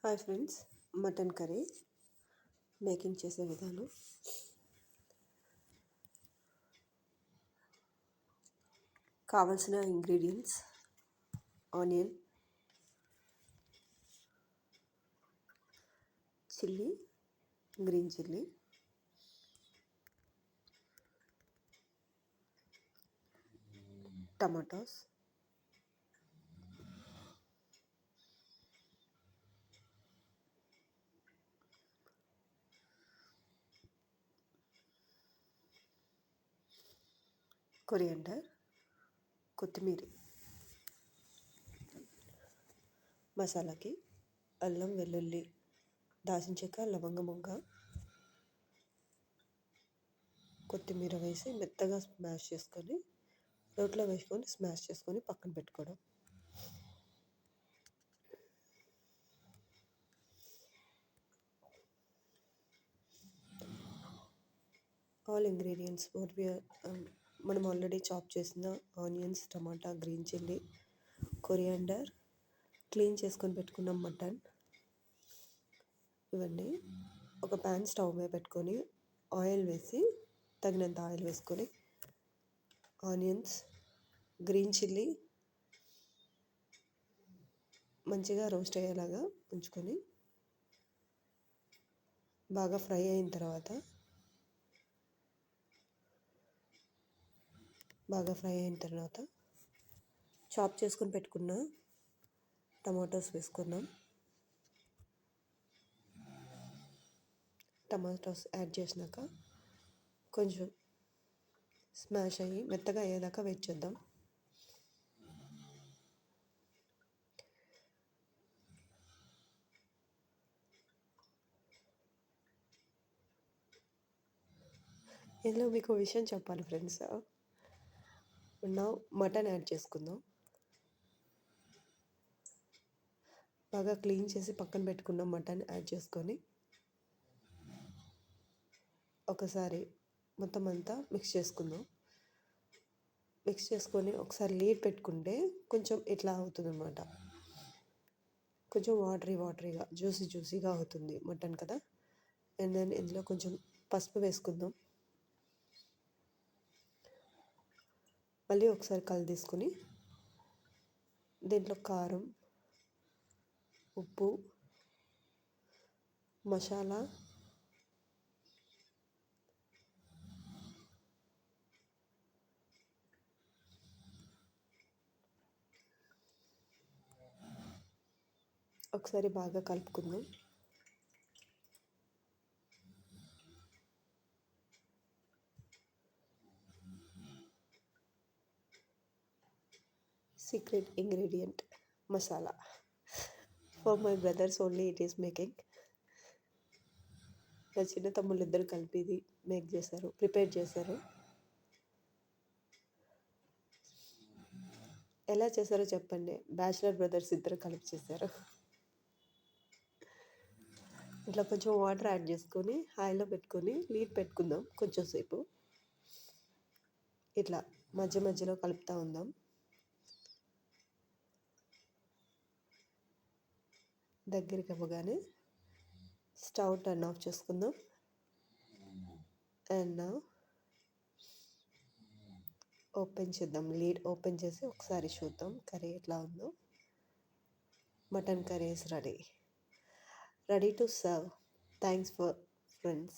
Hi friends, mutton curry making చేసే విధానం. కావలసిన ingredients: onion, chilli, green chilli, tomatoes, coriander, కొత్తిమీర. మసాలాకి అల్లం, వెల్లుల్లి, దాల్చిన చెక్క, లవంగ మొగ్గ, కొత్తిమీర వేసి మెత్తగా స్మాష్ చేసుకొని రోట్లో వేసుకొని స్మాష్ చేసుకొని పక్కన పెట్టుకోవడం. ఆల్ ఇంగ్రీడియంట్స్ మనం ఆల్రెడీ చాప్ చేసిన ఆనియన్స్, టమాటా, గ్రీన్ చిల్లీ, కొరియాండర్, క్లీన్ చేసుకొని పెట్టుకున్న మటన్, ఇవన్నీ ఒక ప్యాన్ స్టవ్ మీద పెట్టుకొని ఆయిల్ వేసి తగినంత ఆయిల్ వేసుకొని ఆనియన్స్, గ్రీన్ చిల్లీ మంచిగా రోస్ట్ అయ్యేలాగా ఉంచుకొని బాగా ఫ్రై అయిన తర్వాత చాప్ చేసుకొని పెట్టుకున్న టమాటోస్ వేసుకుందాం. టమాటోస్ యాడ్ చేసినాక కొంచెం స్మాష్ అయ్యి మెత్తగా అయ్యేదాకా వెయిట్ చేద్దాం. ఇందులో మీకు విషయం చెప్పాలి ఫ్రెండ్స్. మటన్ యాడ్ చేసుకుందాం. బాగా క్లీన్ చేసి పక్కన పెట్టుకున్న మటన్ యాడ్ చేసుకొని ఒకసారి మొత్తం అంతా మిక్స్ చేసుకుందాం. మిక్స్ చేసుకొని ఒకసారి లీడ్ పెట్టుకుంటే కొంచెం ఇట్లా అవుతుంది అన్నమాట. కొంచెం వాటరీగా జ్యూసీగా అవుతుంది మటన్ కదా. అండ్ దెన్ ఇందులో కొంచెం పసుపు వేసుకుందాం. మళ్ళీ ఒకసారి తీసుకొని దీంట్లో కారం, ఉప్పు, మసాలా, ఒకసారి బాగా కలుపుకుందాం. Secret ingredient masala. For my brothers only it is making. నా చిన్న తమ్ముళ్ళు ఇద్దరు కలిపి ఇది ప్రిపేర్ చేశారు. ఎలా చేశారో చెప్పండి. బ్యాచిలర్ బ్రదర్స్ ఇద్దరు కలిపి చేశారు. ఇట్లా కొంచెం వాటర్ యాడ్ చేసుకొని ఆయిల్లో పెట్టుకొని లీడ్ పెట్టుకుందాం. కొంచెం సేపు ఇట్లా మధ్యలో కలుపుతూ ఉందాం. దగ్గరికి అవ్వగానే స్టవ్ టర్న్ ఆఫ్ చేసుకుందాం. అండ్ నా ఓపెన్ చేద్దాం. లీడ్ ఓపెన్ చేసి ఒకసారి చూద్దాం కర్రీ ఎట్లా ఉందో. Mutton curry is ready to serve. Thanks for friends.